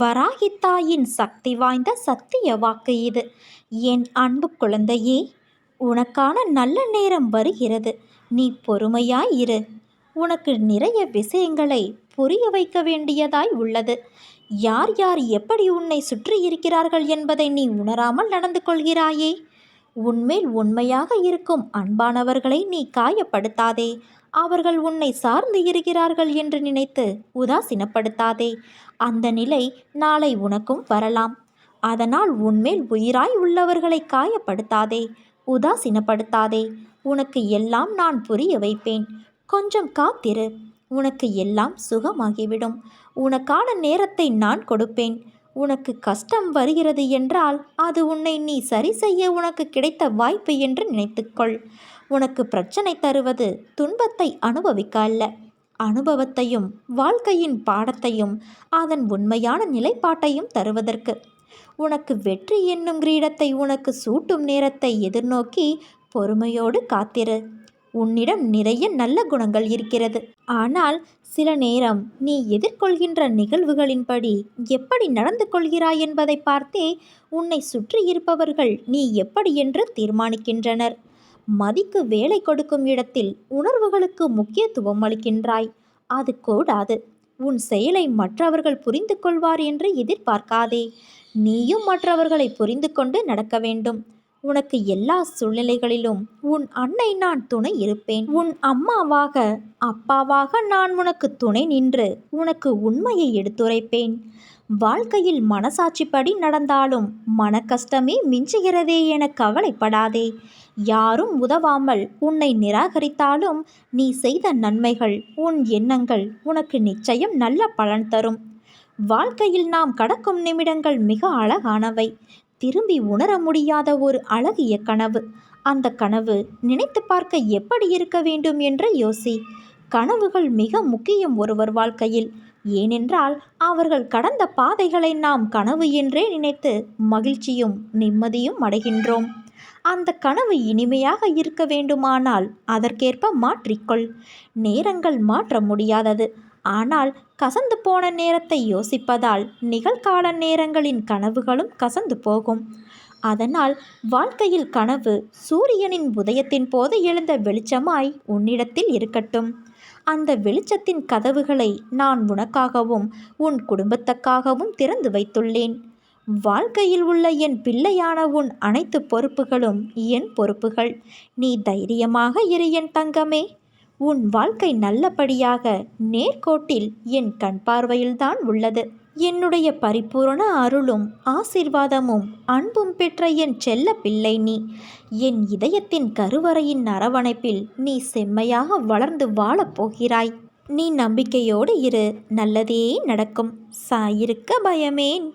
வராகி தாயின் சக்தி வாய்ந்த சத்திய வாக்கு இது. என் அன்பு குழந்தையே, உனக்கான நல்ல நேரம் வருகிறது. நீ பொறுமையாய் இரு. உனக்கு நிறைய விஷயங்களை புரிய வைக்க வேண்டியதாய் உள்ளது. யார் யார் எப்படி உன்னை சுற்றி இருக்கிறார்கள் என்பதை நீ உணராமல் நடந்து கொள்கிறாயே. உன்மேல் உண்மையாக இருக்கும் அன்பானவர்களை நீ காயப்படுத்தாதே. அவர்கள் உன்னை சார்ந்து இருக்கிறார்கள் என்று நினைத்து உதாசீனப்படுத்தாதே. அந்த நிலை நாளை உனக்கும் வரலாம். அதனால் உன்மேல் உயிராய் உள்ளவர்களை காயப்படுத்தாதே, உதாசீனப்படுத்தாதே. உனக்கு எல்லாம் நான் புரிய வைப்பேன். கொஞ்சம் காத்திரு. உனக்கு எல்லாம் சுகமாகிவிடும். உனக்கான நேரத்தை நான் கொடுப்பேன். உனக்கு கஷ்டம் வருகிறது என்றால் அது உன்னை நீ சரி செய்ய உனக்கு கிடைத்த வாய்ப்பு என்று நினைத்துக்கொள். உனக்கு பிரச்சனை தருவது துன்பத்தை அனுபவிக்க அல்ல, அனுபவத்தையும் வாழ்க்கையின் பாடத்தையும் அதன் உண்மையான நிலைப்பாட்டையும் தருவதற்கு. உனக்கு வெற்றி என்னும் கிரீடத்தை உனக்கு சூட்டும் நேரத்தை எதிர்நோக்கி பொறுமையோடு காத்திரு. உன்னிடம் நிறைய நல்ல குணங்கள் இருக்கிறது. ஆனால் சில நேரம் நீ எதிர்கொள்கின்ற நிகழ்வுகளின்படி எப்படி நடந்து கொள்கிறாய் என்பதை பார்த்தே உன்னை சுற்றி இருப்பவர்கள் நீ எப்படி என்று தீர்மானிக்கின்றனர். மதிக்கு வேலை கொடுக்கும் இடத்தில் உணர்வுகளுக்கு முக்கியத்துவம் அளிக்கின்றாய். அது கூடாது. உன் செயலை மற்றவர்கள் புரிந்து கொள்வார் என்று எதிர்பார்க்காதே. நீயும் மற்றவர்களை புரிந்து கொண்டு நடக்க வேண்டும். உனக்கு எல்லா சூழ்நிலைகளிலும் உன் அன்னை நான் துணை இருப்பேன். உன் அம்மாவாக அப்பாவாக நான் உனக்கு துணை நின்று உனக்கு உண்மையை எடுத்துரைப்பேன். வாழ்க்கையில் மனசாட்சிப்படி நடந்தாலும் மன கஷ்டமே மிஞ்சுகிறதே என கவலைப்படாதே. யாரும் உதவாமல் உன்னை நிராகரித்தாலும் நீ செய்த நன்மைகள், உன் எண்ணங்கள் உனக்கு நிச்சயம் நல்ல பலன் தரும். வாழ்க்கையில் நாம் கடக்கும் நிமிடங்கள் மிக அழகானவை. திரும்பி உணர முடியாத ஒரு அழகிய கனவு. அந்த கனவு நினைத்து பார்க்க எப்படி இருக்க வேண்டும் என்று யோசி. கனவுகள் மிக முக்கியம் ஒருவர் வாழ்க்கையில். ஏனென்றால் அவர்கள் கடந்த பாதைகளை நாம் கனவு என்றே நினைத்து மகிழ்ச்சியும் நிம்மதியும் அடைகின்றோம். அந்த கனவு இனிமையாக இருக்க வேண்டுமானால் அதற்கேற்ப மாற்றிக்கொள். நேரங்கள் மாற்ற முடியாதது. ஆனால் கசந்து போன நேரத்தை யோசிப்பதால் நிகழ்கால நேரங்களின் கனவுகளும் கசந்து போகும். அதனால் வாழ்க்கையில் கனவு சூரியனின் உதயத்தின் போது எழுந்த வெளிச்சமாய் உன்னிடத்தில் இருக்கட்டும். அந்த வெளிச்சத்தின் கதவுகளை நான் உனக்காகவும் உன் குடும்பத்துக்காகவும் திறந்து வைத்துள்ளேன். வாழ்க்கையில் உள்ள என் பிள்ளையான உன் அனைத்து பொறுப்புகளும் என் பொறுப்புகள். நீ தைரியமாக இரு என் தங்கமே. உன் வாழ்க்கை நல்லபடியாக நேர்கோட்டில் என் கண் பார்வையில்தான் உள்ளது. என்னுடைய பரிபூரண அருளும் ஆசீர்வாதமும் அன்பும் பெற்ற என் செல்ல பிள்ளை நீ. என் இதயத்தின் கருவறையின் அரவணைப்பில் நீ செம்மையாக வளர்ந்து வாழப்போகிறாய். நீ நம்பிக்கையோடு இரு. நல்லதே நடக்கும். சாயிருக்க பயமேன்.